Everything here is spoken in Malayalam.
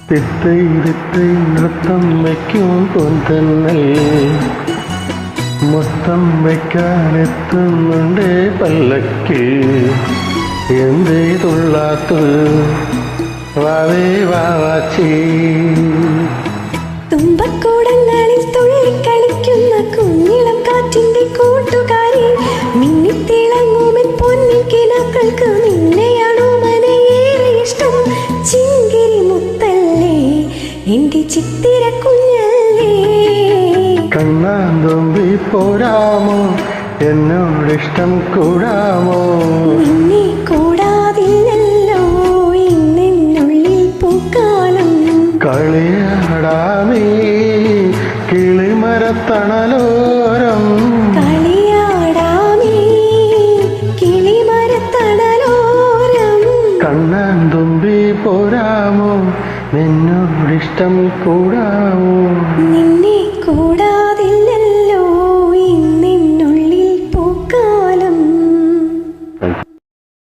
തിത്തൈ തിത്തൈ നൃത്തം വയ്ക്കും പൊന്തന്നൽ മൊത്തം വയ്ക്കാനെത്തുന്നുണ്ടേ പല്ലക്കിൽ എന്തേ തുള്ളാത്തു വാവേ വാവാച്ചി തുമ്പക്കൂടങ്ങളിൽ തുള്ളിക്കളിക്കുന്ന കുഞ്ഞിളം കാറ്റിന്റെ കൂട്ടുകാരി മിന്നിത്തിളങ്ങുമെൻ പൊന്നിൻ കിനാക്കൾക്ക് നിന്നെയാണോ മനയേറെ ഇഷ്ടം ചിങ്കിരി മുത്തല്ലേ എന്റെ ചിത്തിര കുഞ്ഞല്ലേ കണ്ണാന്തുമ്പി പോരാമോ എന്നോടിഷ്ടം കൂടാമോ നിന്നെ കൂടാതില്ലല്ലോ ഇന്നെന്നുള്ളിൽ പൂക്കാലം കളിയാടാമേ കിളിമരത്തണലോരം കളിയാടാമേ കിളിമരത്തണലോരം കണ്ണാന്തുമ്പി പോരാമോ എന്നോടിഷ്ടം കൂടാമോ നിന്നെ